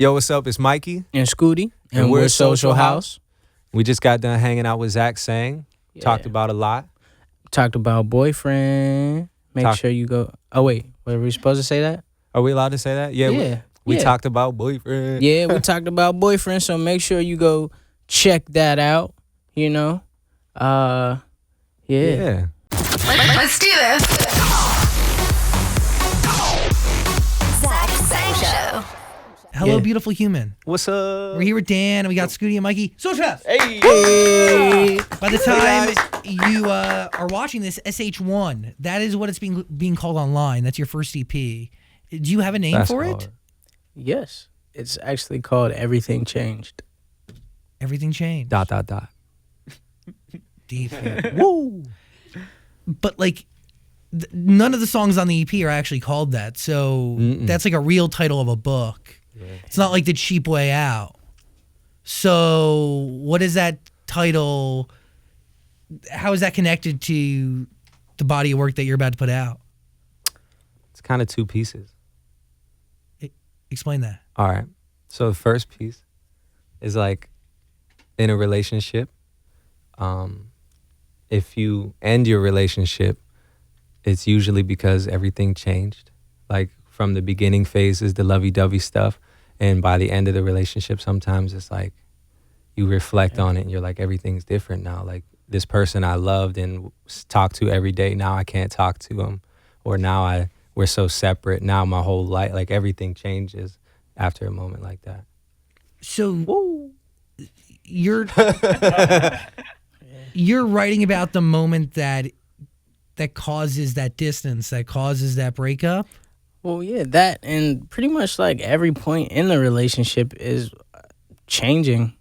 Yo, what's up? It's Mikey. And Scooty. And we're Social House. We just got done hanging out with Zach Sang. Yeah. Talked about a lot. Talked about boyfriend. Make sure you go. Oh, wait. Were we supposed to say that? Are we allowed to say that? Yeah. We talked about boyfriend. Yeah, we talked about boyfriend. So make sure you go check that out. You know? Yeah. Let's do this. Zach Sang Show. Hello, Yeah. beautiful human. What's up? We're here with Dan, and we got Scooty and Mikey. Social House. Hey. By the time you are watching this, SH1, that is what it's being called online. That's your first EP. Do you have a name for it? Yes. It's actually called Everything Changed. Everything changed. ... Deep. Woo. But like, none of the songs on the EP are actually called that. So that's like a real title of a book. Yeah. It's not like The Cheap Way Out. So what is that title? How is that connected to the body of work that you're about to put out? It's kind of two pieces. Explain that. All right. So the first piece is like in a relationship. If you end your relationship, it's usually because everything changed. Like from the beginning phases, the lovey-dovey stuff. And by the end of the relationship, sometimes it's like you reflect on it and you're like, everything's different now. Like this person I loved and talked to every day, now I can't talk to him. Or now we're so separate. Now my whole life, like everything changes after a moment like that. So you're writing about the moment that causes that distance, that causes that breakup? Well, yeah, that and pretty much like every point in the relationship is changing,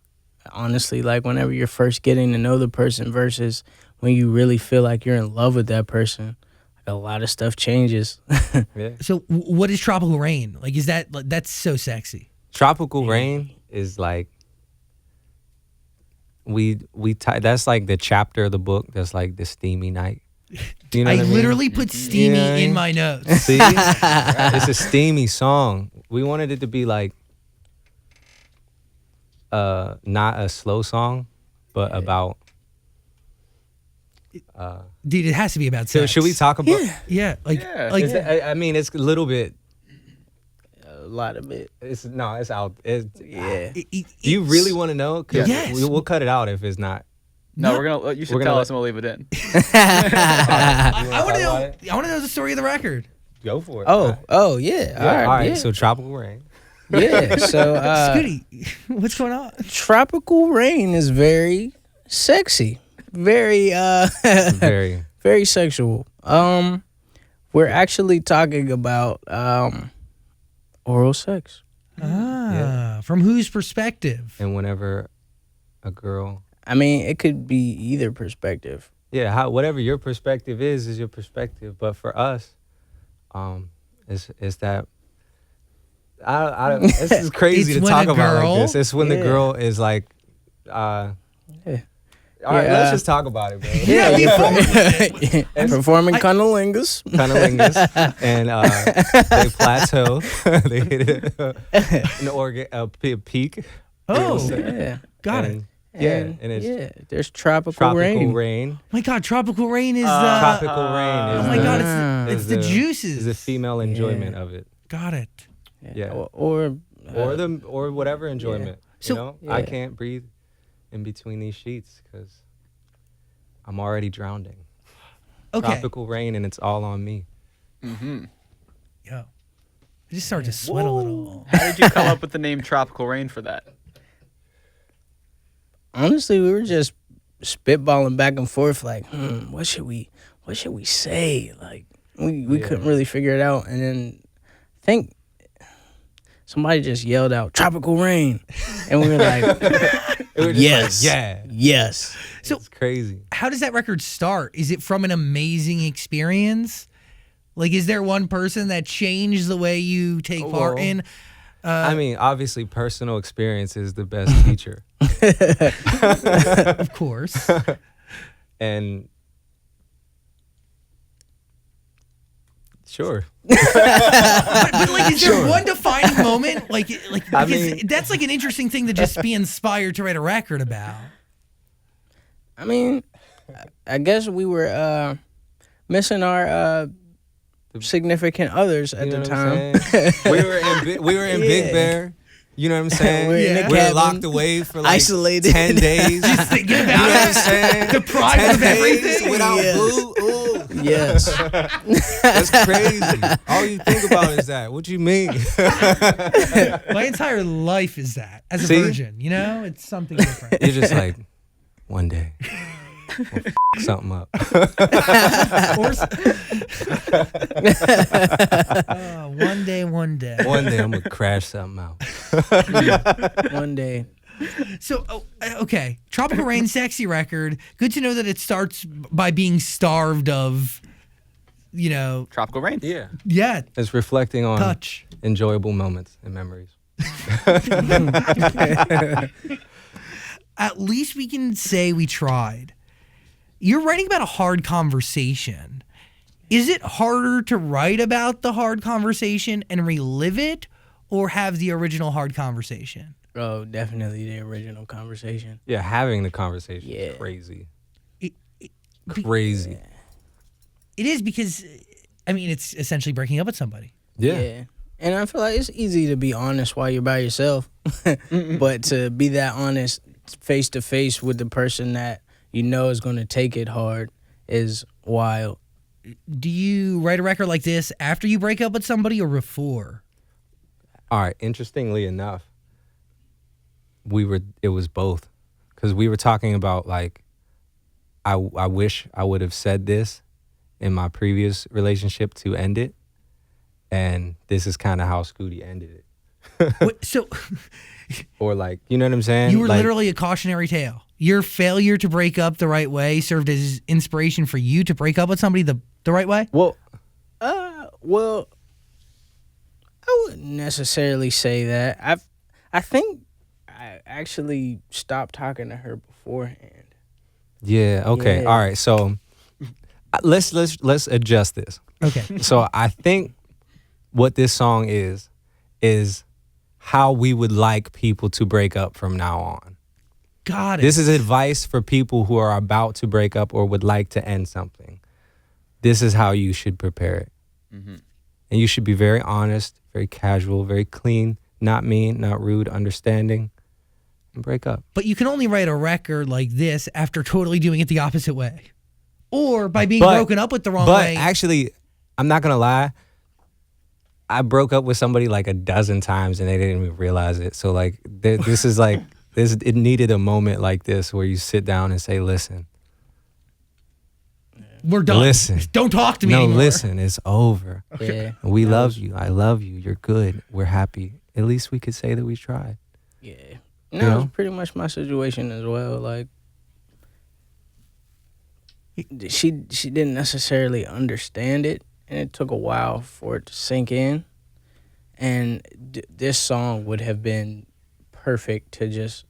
honestly. Like whenever you're first getting to know the person versus when you really feel like you're in love with that person, like a lot of stuff changes. Yeah. So what is Tropical Rain? Like, that's so sexy. Tropical Rain is like, that's like the chapter of the book that's like the steamy night. You know I what mean? literally put steamy in my notes. See? It's a steamy song. We wanted it to be like not a slow song, but about Dude, it has to be about sex. so should we talk about I mean it's a little bit A lot of it. it's out. Do Yeah. you really want to know? 'Cause Yes. we'll cut it out if it's not. No, you should tell us and we'll leave it in. I want to know. I want to know the story of the record. Go for it. Oh, yeah. All right. Yeah. So Tropical Rain. Yeah. So Scooty, what's going on? Tropical Rain is very sexy. Very Very. very sexual. We're actually talking about oral sex. From whose perspective? And whenever a girl. I mean, it could be either perspective. Yeah, whatever your perspective is your perspective. But for us, it's that I don't. This is crazy It's to when talk a about girl- like this. It's when the girl is like, All right, let's just talk about it, bro. Performing cunnilingus. Cunnilingus, and they plateau. They hit a peak. Oh, Yeah. got it. And it's There's tropical rain. Oh my God, Tropical Rain is Tropical Rain. Oh my God, it's the juices. Is the female enjoyment of it. Got it. Yeah. Or whatever enjoyment. So- You know, I can't breathe in between these sheets because I'm already drowning. Okay. Tropical rain, and it's all on me. Mm-hmm. Yo, I just started to sweat a little. How did you come up with the name Tropical Rain for that? honestly, we were just spitballing back and forth, like, what should we say? Like, we couldn't really figure it out, and then I think somebody just yelled out "Tropical Rain," and we were like, yes, yes. So it's crazy. How does that record start? Is it from an amazing experience? Like, is there one person that changed the way you take part in? I mean, obviously, personal experience is the best teacher. Of course. And Sure. But like, is there one defining moment? Like I because mean- that's like an interesting thing to just be inspired to write a record about. I mean, I guess we were missing our significant others at You know the what I'm time. saying? we were in Big Yeah. Bear. You know what I'm saying? We're in the We were cabin, locked away for like isolated. 10 days. Just thinking You know about what I'm it. saying? Deprived 10 of days everything. without Yes. boo. Ooh, Yes. that's crazy. All you think about is that. What you mean? My entire life is that as a See? virgin. You know, it's something different. You're just like, one day, we'll something up. Or one day. One day I'm gonna crash something out. One day. So, okay. Tropical Rain, sexy record. Good to know that it starts by being starved of, Tropical Rain. Yeah. yeah, It's reflecting on touch. enjoyable moments and memories. At least we can say we tried. You're writing about a hard conversation. Is it harder to write about the hard conversation and relive it, or have the original hard conversation? Oh, definitely the original conversation. Yeah, having the conversation Yeah. is crazy. It- Crazy. It is because, I mean, it's essentially breaking up with somebody. Yeah. And I feel like it's easy to be honest while you're by yourself, but to be that honest face to face with the person that you know is going to take it hard is wild. Do you write a record like this after you break up with somebody or before? All right. Interestingly enough, it was both, because we were talking about like, I wish I would have said this in my previous relationship to end it, and this is kind of how Scooty ended it. Wait, so Or like, you know what I'm saying? you were Like, literally a cautionary tale. Your failure to break up the right way served as inspiration for you to break up with somebody the right way? well, Well, I wouldn't necessarily say that. I think I actually stopped talking to her beforehand. yeah. Okay. Yeah. All right. So let's adjust this. Okay. So I think what this song is how we would like people to break up from now on. Got it. This is advice for people who are about to break up or would like to end something. This is how you should prepare it. And you should be very honest, very casual, very clean, not mean, not rude, understanding, and break up. But you can only write a record like this after totally doing it the opposite way. Or by being But- broken up with the wrong But way. actually, I'm not going to lie. I broke up with somebody like a dozen times and they didn't even realize it. So like this is like it needed a moment like this where you sit down and say, listen, We're done. Listen. Don't talk to me no, anymore. listen, it's over. Yeah. We love you. I love you. You're good. We're happy. At least we could say that we tried. Yeah. You No, know? it's pretty much my situation as well. Like, she didn't necessarily understand it, and it took a while for it to sink in. And this song would have been perfect to just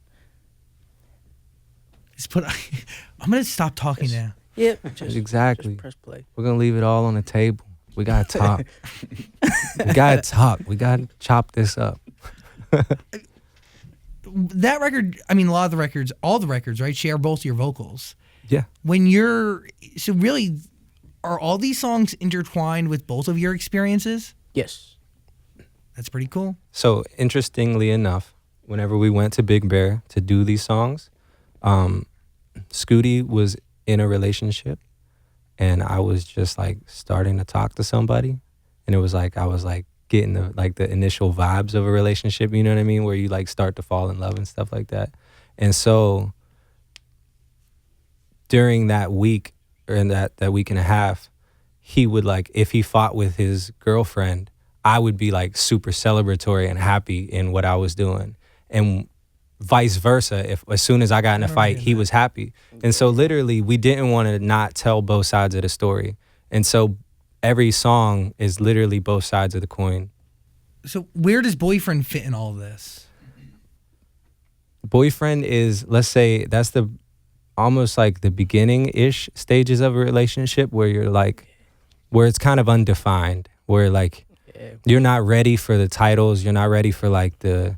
I'm going to stop talking now. just Exactly. just press play. We're going to leave it all on the table. We got to talk. We got to talk. We got to chop this up. That record, I mean, a lot of the records, all the records, right, share both your vocals. Yeah. So really, are all these songs intertwined with both of your experiences? Yes. That's pretty cool. So interestingly enough, whenever we went to Big Bear to do these songs, Scooty was in a relationship and I was just like starting to talk to somebody, and it was like I was like getting the initial vibes of a relationship, you know what I mean, where you like start to fall in love and stuff like that. And so during that week or in that week and a half, he would like, if he fought with his girlfriend, I would be like super celebratory and happy in what I was doing. And vice versa, if as soon as I got in a fight, he was happy. And so literally we didn't want to not tell both sides of the story. And so every song is literally both sides of the coin. So where does Boyfriend fit in all of this? Boyfriend is, let's say, that's the almost like the beginning-ish stages of a relationship where you're like, where it's kind of undefined, where like you're not ready for the titles, you're not ready for like the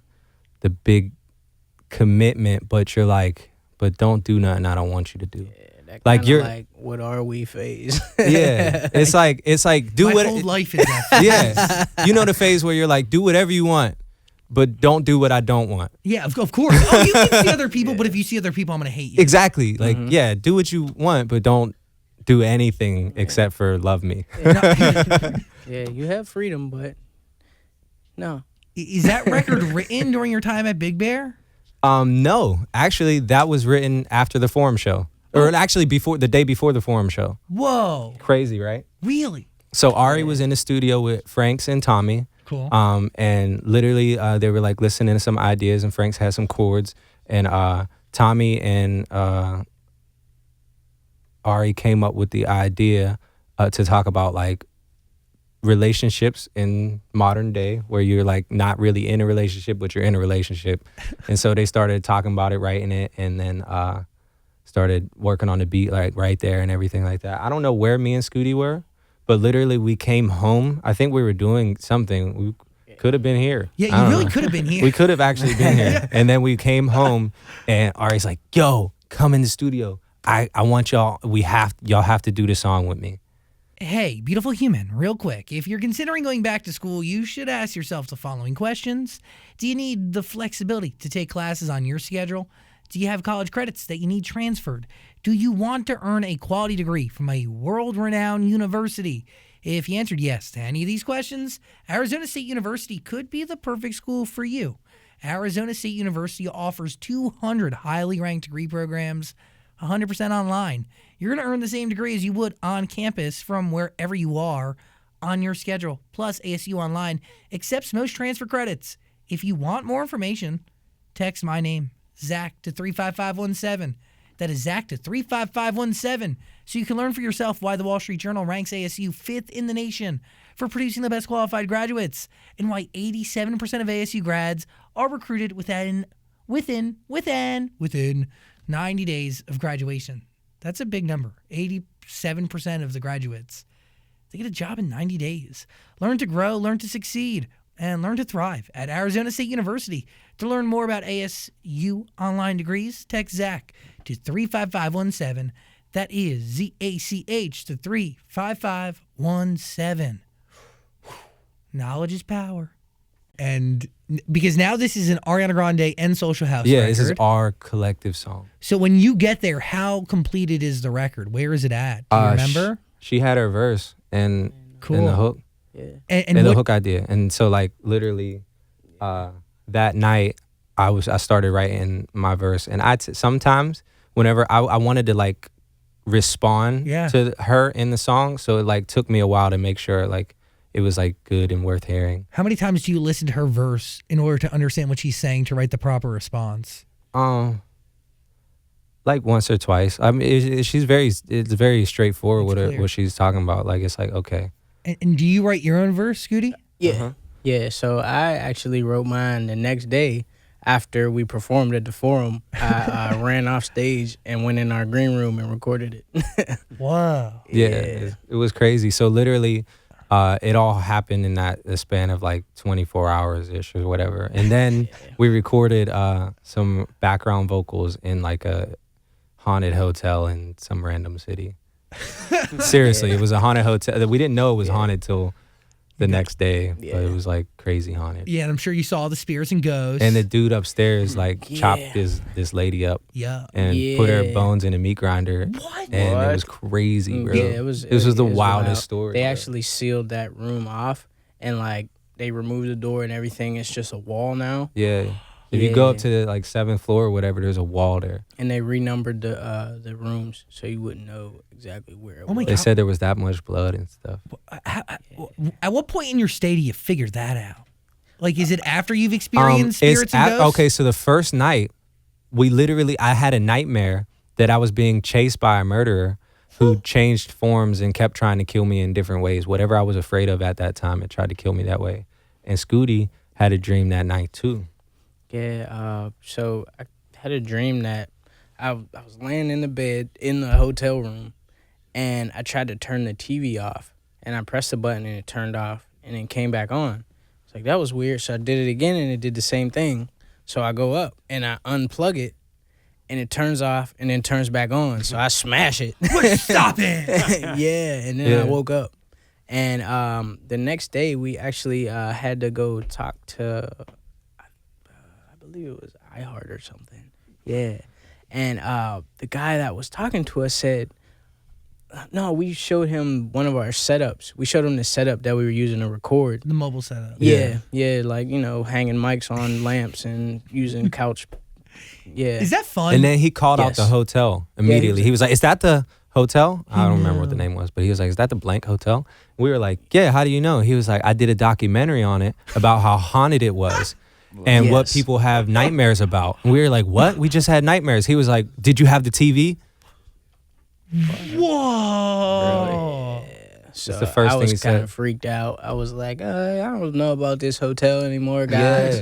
big commitment, but you're like, but don't do nothing I don't want you to do. That Like, kinda you're- like, what are we phase? Yeah, it's like do My what whole life is that. yeah, you know the phase where you're like, do whatever you want, but don't do what I don't want. Yeah, of course. Oh, you can see other people, but if you see other people, I'm gonna hate you. Exactly. Like, yeah, do what you want, but don't do anything except for love me. Yeah, you have freedom, but no. Is that record written during your time at Big Bear? No, actually, that was written after the Forum show, or actually the day before the Forum show. Whoa, Crazy, right? really? So Ari was in the studio with Franks and Tommy. Cool. And literally, they were like listening to some ideas, and Franks had some chords, and Tommy and Ari came up with the idea to talk about like relationships in modern day, where you're like not really in a relationship, but you're in a relationship. And so they started talking about it, writing it, and then started working on the beat like right there and everything like that. I don't know where me and Scooty were, but literally we came home. I think we were doing something. We could have been here. Yeah, I don't you really know. could have been here. We could have actually been here. And then we came home, and Ari's like, yo, come in the studio. I want y'all have to do this song with me. Hey, beautiful human, real quick. If you're considering going back to school, you should ask yourself the following questions. Do you need the flexibility to take classes on your schedule? Do you have college credits that you need transferred? Do you want to earn a quality degree from a world-renowned university? If you answered yes to any of these questions, Arizona State University could be the perfect school for you. Arizona State University offers 200 highly ranked degree programs, 100% online. You're going to earn the same degree as you would on campus from wherever you are on your schedule. Plus, ASU Online accepts most transfer credits. If you want more information, text my name, Zach, to 35517. That is Zach to 35517. So you can learn for yourself why the Wall Street Journal ranks ASU 5th in the nation for producing the best qualified graduates, and why 87% of ASU grads are recruited within 90 days of graduation. That's a big number. 87% of the graduates, they get a job in 90 days. Learn to grow, learn to succeed, and learn to thrive at Arizona State University. To learn more about ASU online degrees, text Zach to 35517. That is ZACH to 35517. Knowledge is power. And because now this is an Ariana Grande and Social House record. This is our collective song. So when you get there, how completed is the record? Where is it at? Do you remember? She had her verse and Cool. the hook. Yeah. And And the what- hook idea. And so like literally that night I started writing my verse, and sometimes whenever I wanted to like respond to her in the song, so it like took me a while to make sure like it was like good and worth hearing. How many times do you listen to her verse in order to understand what she's saying to write the proper response? Like once or twice. I mean, it's very straightforward It's with clear. what she's talking about. Like it's like okay. And do you write your own verse, Scooty? Yeah. Yeah, so I actually wrote mine the next day after we performed at the Forum. I ran off stage and went in our green room and recorded it. Wow. Yeah, it was crazy. So literally, it all happened in the span of like 24 hours ish or whatever. And then we recorded some background vocals in like a haunted hotel in some random city. Seriously, it was a haunted hotel. We didn't know it was haunted till the next day, but it was like crazy haunted. Yeah, and I'm sure you saw the spirits and ghosts. And the dude upstairs like chopped this lady up yeah. and put her bones in a meat grinder. What? And it was crazy, bro. Yeah, it was. This was the wild. wildest story. They bro. actually sealed that room off, and like they removed the door and everything. It's just a wall now, Yeah. If you go up Yeah. to the like 7th floor or whatever, there's a wall there. and they renumbered the rooms so you wouldn't know exactly where it Oh my was. They God. said there was that much blood and stuff. At what point in your stay do you figure that out? Like, is it after you've experienced spirits and ghosts? Okay, so the first night, I had a nightmare that I was being chased by a murderer who changed forms and kept trying to kill me in different ways. Whatever I was afraid of at that time, it tried to kill me that way. And Scooty had a dream that night too. Yeah, so I had a dream that I was laying in the bed in the hotel room, and I tried to turn the TV off, and I pressed the button and it turned off and then came back on. It's like, that was weird. So I did it again and it did the same thing. So I go up and I unplug it and it turns off and then turns back on. So I smash it. Stop it. Yeah, and then I woke up. And the next day we actually had to go talk to, I believe it was iHeart or something. Yeah. And the guy that was talking to us said, no, we showed him one of our setups. We showed him the setup that we were using to record. The mobile setup. Yeah, like, hanging mics on lamps and using couch. Yeah. Is that fun? And then he called out the hotel immediately. He was like, "Is that the hotel?" I don't remember what the name was, but he was like, "Is that the blank hotel?" We were like, "Yeah, how do you know?" He was like, "I did a documentary on it about how haunted it was and what people have nightmares about." And we were like, "What? We just had nightmares." He was like, "Did you have the TV?" Whoa. So the first I thing was he kind said. of freaked out. I was like, I don't know about this hotel anymore, guys.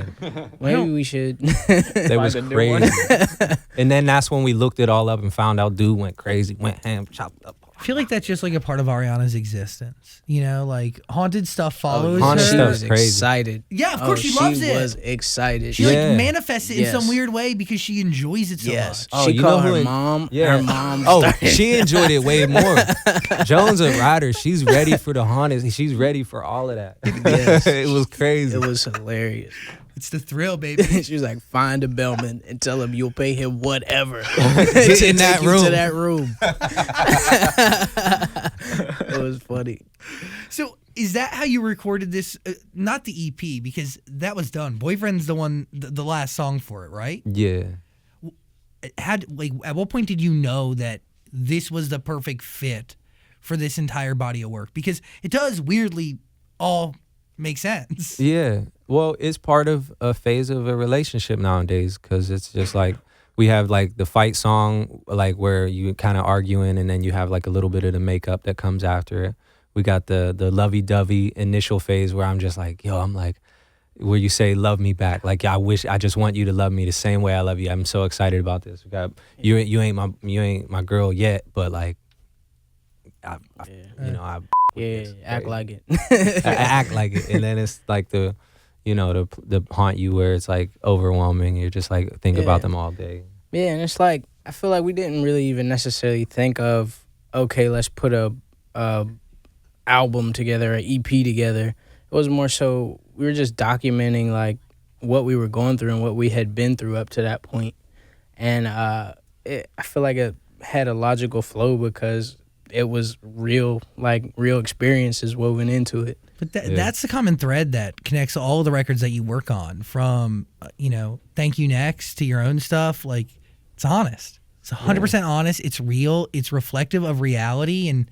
Maybe we should. They was Find a new one. crazy. And then that's when we looked it all up and found out dude went crazy, went ham, chopped up. I feel like that's just like a part of Ariana's existence. Like haunted stuff follows haunted her. She stuff's was crazy. excited. Yeah, of course she loves it. She was excited. She like manifests it in some weird way because she enjoys it so much. Oh, she you called know who her it- mom. Yeah. Her mom. Oh, started- she enjoyed it way more. Joan's a rider. She's ready for the haunted. She's ready for all of that. Yes. It was crazy. It was hilarious. It's the thrill, baby. She was like, find a bellman and tell him you'll pay him whatever Get to in that take you room. to that room. It was funny. So is that how you recorded this? Not the EP, because that was done. Boyfriend's the one, the last song for it, right? Yeah. At what point did you know that this was the perfect fit for this entire body of work? Because it does weirdly all make sense. Yeah. Well, it's part of a phase of a relationship nowadays because it's just like we have like the fight song, like where you kind of arguing and then you have like a little bit of the makeup that comes after it. We got the lovey-dovey initial phase where I'm just like, I'm like, where you say love me back. Like, I just want you to love me the same way I love you. I'm so excited about this. We got you ain't my girl yet, but like I act like it. act like it. And then it's like the haunt you where it's like overwhelming. You're just like think about them all day. Yeah, and it's like I feel like we didn't really even necessarily think of, okay, let's put a album together, an EP together. It was more so we were just documenting like what we were going through and what we had been through up to that point. And I feel like it had a logical flow because it was real experiences woven into it. But that's the common thread that connects all the records that you work on, from Thank You Next to your own stuff. Like, it's honest. It's 100% honest. It's real. It's reflective of reality, and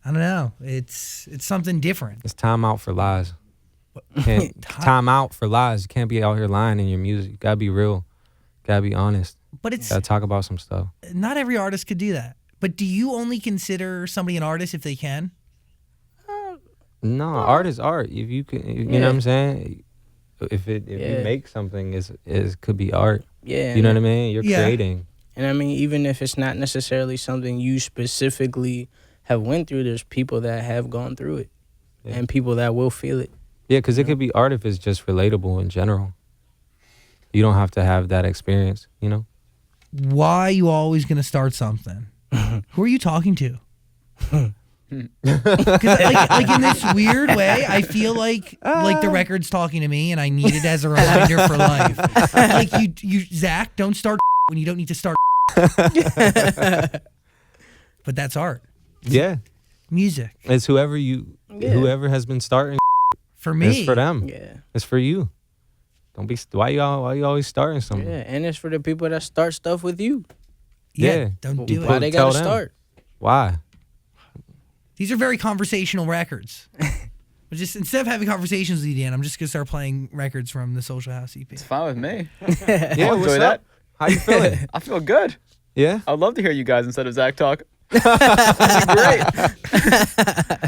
I don't know. It's something different. It's time out for lies. Time out for lies. You can't be out here lying in your music. You gotta be real. Gotta be honest. But it's Gotta talk about some stuff. not every artist could do that. But do you only consider somebody an artist if they can? No, art is art. If you can, you know what I'm saying. If you make something, it could be art. Yeah, You know what I mean. You're Yeah. creating. And I mean, even if it's not necessarily something you specifically have went through, there's people that have gone through it, and people that will feel it. Yeah, because it could be art if it's just relatable in general. You don't have to have that experience, Why are you always going to start something? Who are you talking to? 'Cause, like in this weird way, I feel like the record's talking to me, and I need it as a reminder for life. Like you, Zach, don't start when you don't need to start. But that's art, Yeah, music. it's whoever has been starting. For me, It's for them. Yeah, It's for you. Don't be. Why you always starting something? yeah, and it's for the people that start stuff with you. Yeah. Don't do Why it. they Tell gotta them. start? Why? These are very conversational records. But just instead of having conversations with you, Dan, I'm just gonna start playing records from the Social House EP. It's fine with me. Yeah, I'll what's enjoy up? that. How you feeling? I feel good. Yeah. I'd love to hear you guys instead of Zach talk. That'd be great.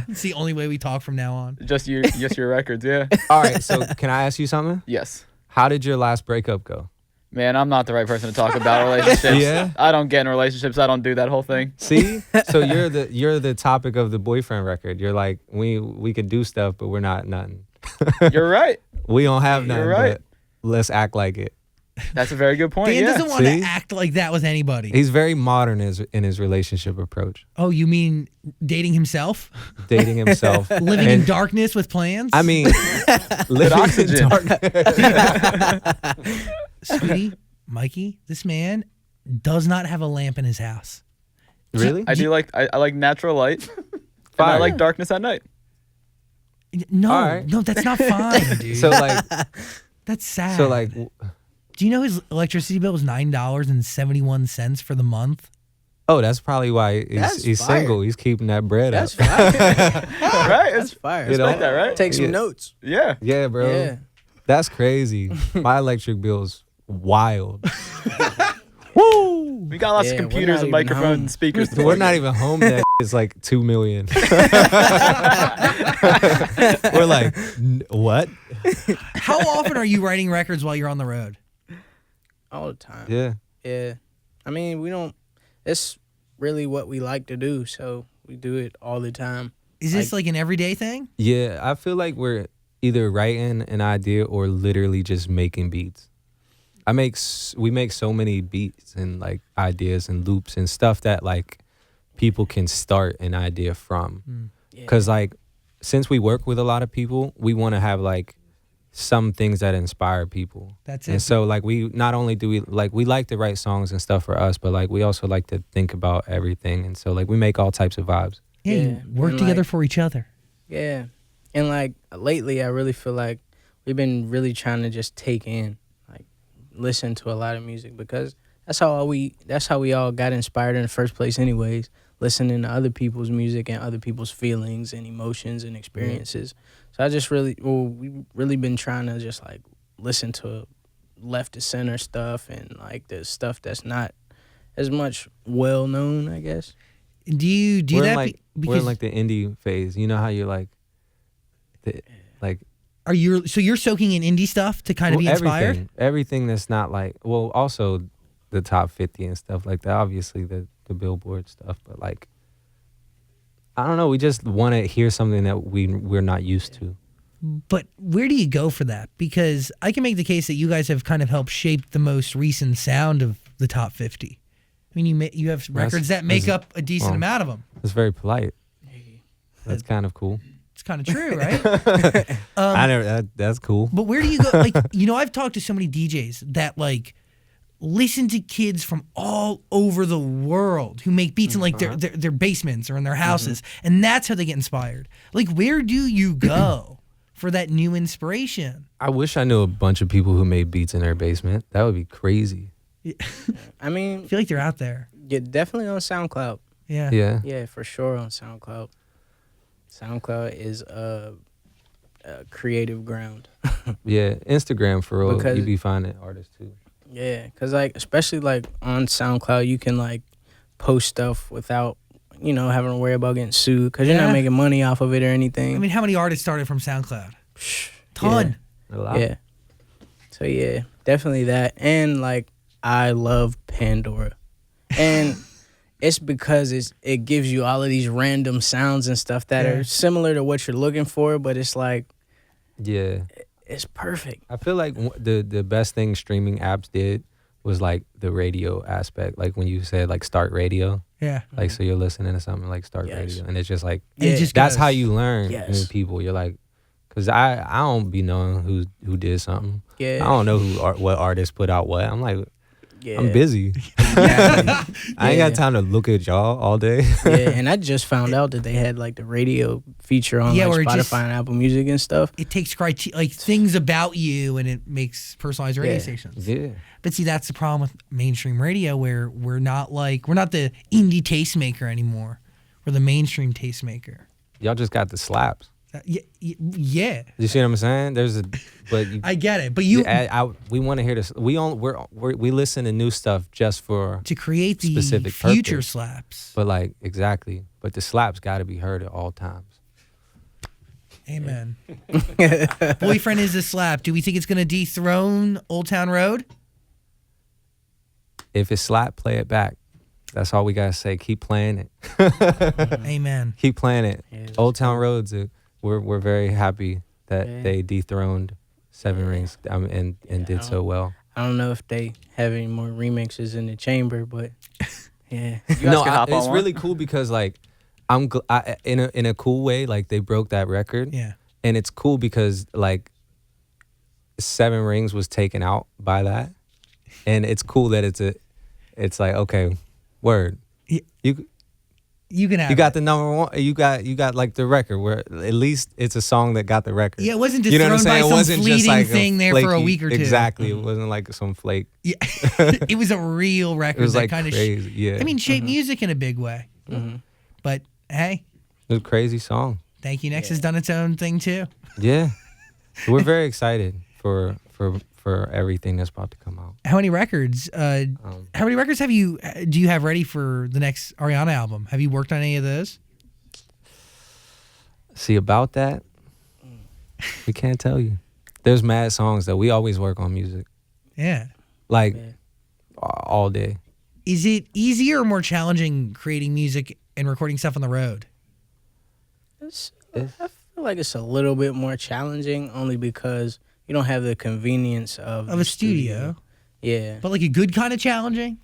It's the only way we talk from now on. Just your records, yeah. All right. So can I ask you something? Yes. How did your last breakup go? Man, I'm not the right person to talk about relationships. Yeah? I don't get in relationships. I don't do that whole thing. See? So you're the topic of the boyfriend record. You're like, we could do stuff, but we're not nothing. You're right. We don't have nothing, You're right. but let's act like it. That's a very good point. Dan Yeah. doesn't want See? to act like that with anybody. He's very modern in his relationship approach. Oh, you mean dating himself? Dating himself. Living in darkness with plans? I mean, living oxygen. in dark. Sweetie, Mikey, this man does not have a lamp in his house. Really? I do like I like natural light. And I Fire. like darkness at night. No, All right. no, that's not fine, dude. So like, That's sad. Do you know his electricity bill was $9.71 for the month? oh, that's probably why That's he's fire. single. He's keeping that bread That's up. fire. Right? That's fire. You know? Like that, right? Take some Yeah. notes. Yeah. Yeah, bro. Yeah. That's crazy. My electric bill's wild. Woo! We got lots Yeah, of we're computers not and even microphones home. and speakers. to We're plug not in. even home. That is like 2 million. We're like, what? How often are you writing records while you're on the road? All the time. Yeah. Yeah. I mean, we don't. It's really what we like to do, so we do it all the time. Is this like an everyday thing? Yeah, I feel like we're either writing an idea or literally just making beats. We make so many beats and like ideas and loops and stuff that like people can start an idea from. Yeah. Cause like since we work with a lot of people, we want to have like some things that inspire people. That's And it. so like we not only do we like to write songs and stuff for us, but like we also like to think about everything. And so like we make all types of vibes. Yeah, you Yeah, work and, together like- for each other. Yeah. And like lately, I really feel like we've been really trying to just take in, like, listen to a lot of music because that's how we all got inspired in the first place, anyways. Listening to other people's music and other people's feelings and emotions and experiences. So we've really been trying to just like listen to left to center stuff and like the stuff that's not as much well known, I guess. Do you do we're that in like we're because in like the indie phase. You know how you're like you're soaking in indie stuff to kind of be inspired? Everything that's not like also the top 50 and stuff like that. Obviously the Billboard stuff, but like I don't know. We just want to hear something that we're not used to. But where do you go for that? Because I can make the case that you guys have kind of helped shape the most recent sound of the top 50. I mean, you have records that make up a decent amount of them. It's very polite. That's kind of cool. It's kind of true, right? That's cool. But where do you go? Like, I've talked to so many DJs that like listen to kids from all over the world who make beats in like their basements or in their houses, and that's how they get inspired. Like, where do you go for that new inspiration? I wish I knew a bunch of people who made beats in their basement. That would be crazy. I mean, I feel like they're out there. yeah, definitely on SoundCloud. Yeah. Yeah. Yeah, for sure on SoundCloud. SoundCloud is a creative ground. Yeah. Instagram for real. Because- You be finding artists too. Yeah, because like especially like on SoundCloud, you can like post stuff without having to worry about getting sued because you're Yeah. not making money off of it or anything. I mean, how many artists started from SoundCloud? Ton. A lot. Yeah. So yeah, definitely that, and like I love Pandora, and it's because it gives you all of these random sounds and stuff that Yeah. are similar to what you're looking for, but it's like Yeah. it's perfect. I feel like the best thing streaming apps did was like the radio aspect. Like when you said like start radio, Yeah. like so you're listening to something like start Yes. radio, and it's just like It just that's goes. how you learn Yes. new people. You're like, cause I don't be knowing who did something. Yeah. I don't know what artist put out what. I'm like, Yeah. I'm busy. Yeah. I ain't Yeah. got time to look at y'all all day. Yeah, and I just found out that they had like the radio feature on Yeah, like where it Spotify just- and Apple Music and stuff. It takes like things about you and it makes personalized radio Yeah. stations. Yeah. But see, that's the problem with mainstream radio, where we're not the indie tastemaker anymore. We're the mainstream tastemaker. Y'all just got the slaps. Yeah. You see what I'm saying? But you, I get it, but you we want to hear this. We listen to new stuff just for. to create the specific future purpose. slaps. But like exactly. But the slaps got to be heard at all times. Amen. Boyfriend is a slap. Do we think it's going to dethrone Old Town Road? if it slap, play it back. That's all we gotta say. Keep playing it. Amen. Keep playing it. Yeah, that's Old Town cool. Roads. We're very happy that Yeah. they dethroned Seven Rings and Yeah, did so well. I don't know if they have any more remixes in the chamber, but yeah. You guys No, can hop on it's one. really cool because like in a cool way, like they broke that record. Yeah. And it's cool because like Seven Rings was taken out by that, and it's cool that it's like, okay, word. Yeah. You can have you got it. the number one. You got like the record where at least it's a song that got the record. Yeah, it wasn't You know what I'm dethroned by saying? It some wasn't fleeting just like thing there for a flaky- week or two. Exactly. It wasn't like some flake. Yeah. It was a real record It was that like kind of crazy. Yeah. I mean, shaped music in a big way. But hey, it was a crazy song. Thank You Next has done its own thing too. Yeah. We're very excited for everything that's about to come out. How many records? How many records do you have ready for the next Ariana album? Have you worked on any of those? See, about that, we can't tell you. There's mad songs that we always work on music, Yeah. like Yeah. all day. Is it easier or more challenging creating music and recording stuff on the road? I feel like it's a little bit more challenging only because you don't have the convenience of Of the a studio. Yeah. But like a good kind of challenging?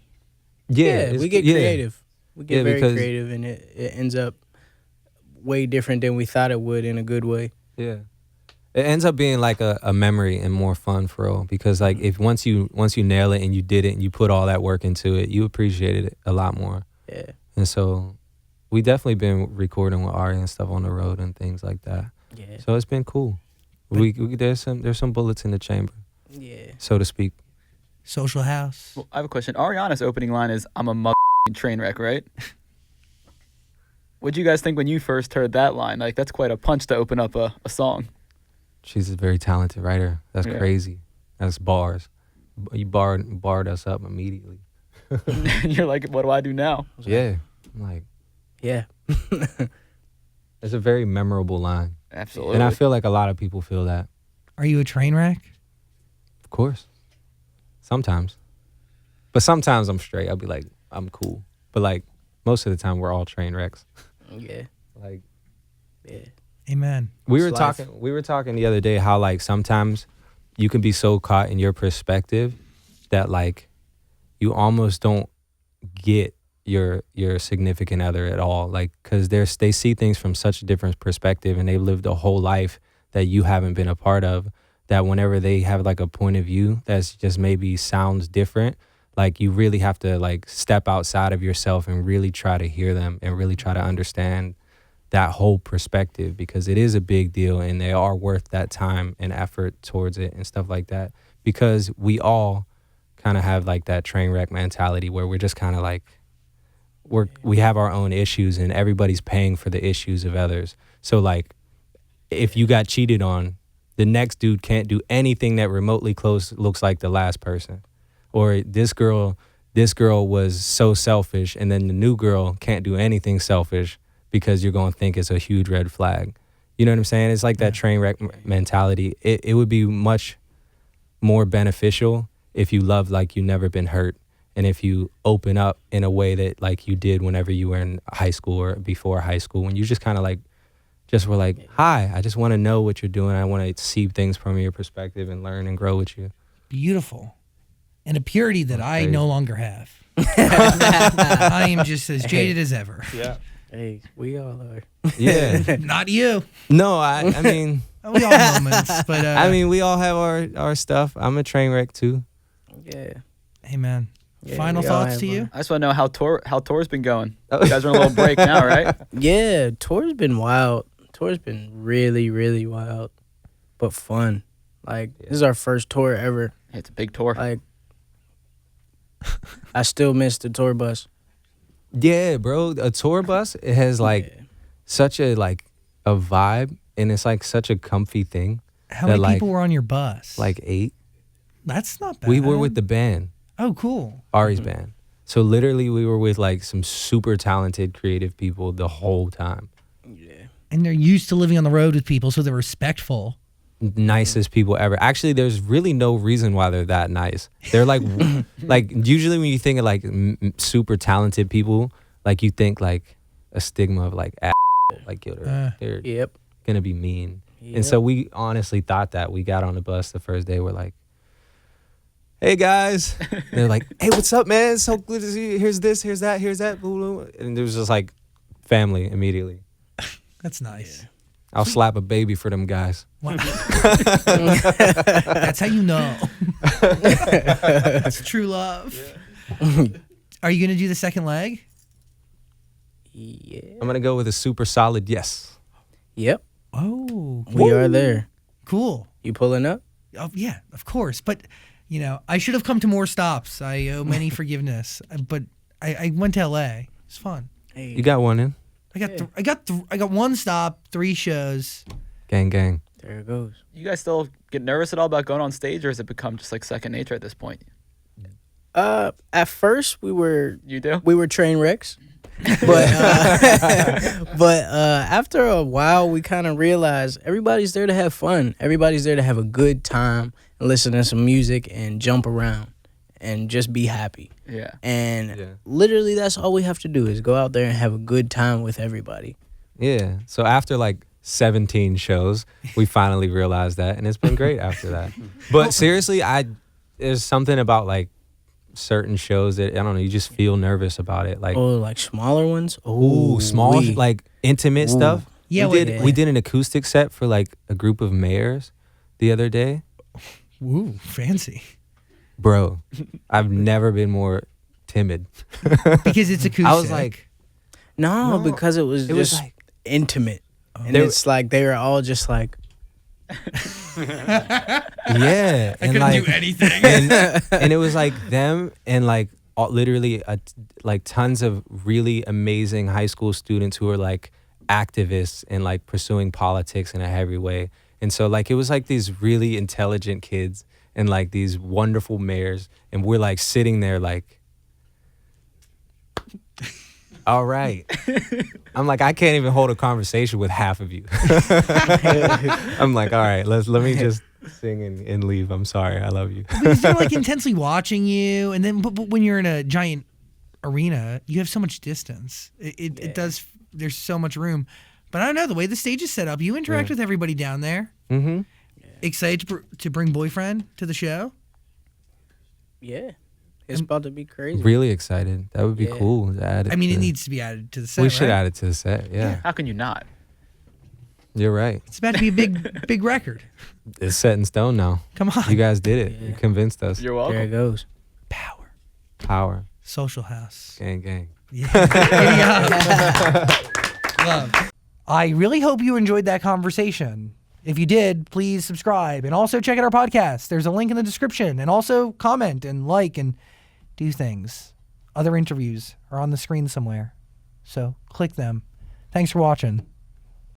Yeah, it's- we get creative. We get Yeah, very because- creative, and it ends up way different than we thought it would in a good way. Yeah. It ends up being like a memory and more fun for real, because like if once you nail it and you did it and you put all that work into it, you appreciated it a lot more. Yeah. And so we definitely been recording with Ari and stuff on the road and things like that. Yeah. So it's been cool. There's some bullets in the chamber, Yeah. so to speak. Social House. Well, I have a question. Ariana's opening line is, "I'm a train wreck," right? What'd you guys think when you first heard that line? Like, that's quite a punch to open up a song. She's a very talented writer. That's Yeah. crazy. That's bars. You barred us up immediately. And you're like, what do I do now? Yeah. I'm like, Yeah. it's a very memorable line. Absolutely. And I feel like a lot of people feel that. Are you a train wreck? Of course. Sometimes. But sometimes I'm straight. I'll be like, I'm cool. But like most of the time we're all train wrecks. Yeah. Like Yeah. Amen. we were It's life. talking the other day how like sometimes you can be so caught in your perspective that like you almost don't get your significant other at all, like because they see things from such a different perspective and they lived a whole life that you haven't been a part of, that whenever they have like a point of view that's just maybe sounds different, like you really have to like step outside of yourself and really try to hear them and really try to understand that whole perspective, because it is a big deal and they are worth that time and effort towards it and stuff like that, because we all kind of have like that train wreck mentality where we're just kind of like we have our own issues and everybody's paying for the issues of others. So like if you got cheated on, the next dude can't do anything that remotely close looks like the last person. Or this girl was so selfish, and then the new girl can't do anything selfish because you're going to think it's a huge red flag. You know what I'm saying? It's like that train wreck mentality. It would be much more beneficial if you love like you never been hurt, and if you open up in a way that like you did whenever you were in high school or before high school, when you just kind of like just were like, hi, I just want to know what you're doing. I want to see things from your perspective and learn and grow with you. Beautiful. And a purity that I crazy. no longer have. I am just as jaded as ever. Yeah. Hey, we all are. Yeah. Not you. No, I mean, We all have moments, but I mean, we all have our stuff. I'm a train wreck too. Yeah. hey man. Yeah, Final we all thoughts have to you? our- I just want to know how tour's been going. You guys are on a little break now, right? Yeah, tour's been wild. Tour's been really, really wild, but fun. Like this is our first tour ever. It's a big tour. Like I still miss the tour bus. Yeah, bro. A tour bus, it has like Yeah. such a like a vibe, and it's like such a comfy thing. How that, many like- people were on your bus? Like 8. That's not bad. We were with the band, Oh, cool. Ari's band. So literally, we were with like some super talented, creative people the whole time. Yeah. And they're used to living on the road with people, so they're respectful. nicest people ever. Actually, there's really no reason why they're that nice. They're like, like usually when you think of like super talented people, like you think like a stigma of like, like yo, they're Yep. gonna be mean. Yep. And so we honestly thought that. We got on the bus the first day. We're like, hey guys. And they're like, hey, what's up, man? It's so good to see you. Here's this, here's that, here's that. And there was just like family immediately. That's nice. Yeah. I'll slap a baby for them guys. Wow. That's how you know. That's true love. Yeah. Are you going to do the second leg? Yeah. I'm gonna go with a super solid yes. Yep. Oh, We are there. cool. You pulling up? Oh, yeah, of course. But, you know, I should have come to more stops. I owe many forgiveness. But I went to LA. It's fun. Hey. You got one in. I got one stop, 3 shows. Gang, gang. There it goes. You guys still get nervous at all about going on stage, or has it become just like second nature at this point? At first we were You do? train wrecks, but after a while we kind of realized everybody's there to have fun. Everybody's there to have a good time and listen to some music and jump around and just be happy. Yeah. And literally that's all we have to do is go out there and have a good time with everybody. Yeah. So after like 17 shows, we finally realized that, and it's been great after that. But seriously, there's something about like certain shows that I don't know, you just feel nervous about it. Like Like smaller ones. small like intimate stuff. Yeah, we did an acoustic set for like a group of mayors the other day. Ooh, fancy. Bro, I've never been more timid. Because it's acoustic. I was like, No, because it was was just like intimate. And They- it's like they were all just like, yeah, I couldn't do anything. and it was like them and like literally like tons of really amazing high school students who are like activists and like pursuing politics in a heavy way. And so like it was like these really intelligent kids and like these wonderful mayors, and we're like sitting there like, all right. I'm like, I can't even hold a conversation with half of you. I'm like, all right, let me just sing and leave. I'm sorry. I love you. Because they're like intensely watching you, and then but when you're in a giant arena, you have so much distance. It does. There's so much room. But I don't know, the way the stage is set up, you interact with everybody down there. Mm-hmm. Excited to bring boyfriend to the show? yeah, it's about to be crazy. Really excited. That would be Yeah. cool to add it. I mean, it to- needs to be added to the set. We should right? add it to the set. Yeah. How can you not? You're right. It's about to be a big record. It's set in stone now. Come on. You guys did it. Yeah. You convinced us. You're There it welcome. goes. Power. Power. Social House. Gang, gang. Yeah. Love. I really hope you enjoyed that conversation. If you did, please subscribe and also check out our podcast. There's a link in the description, and also comment and like and do things. Other interviews are on the screen somewhere, so click them. Thanks for watching.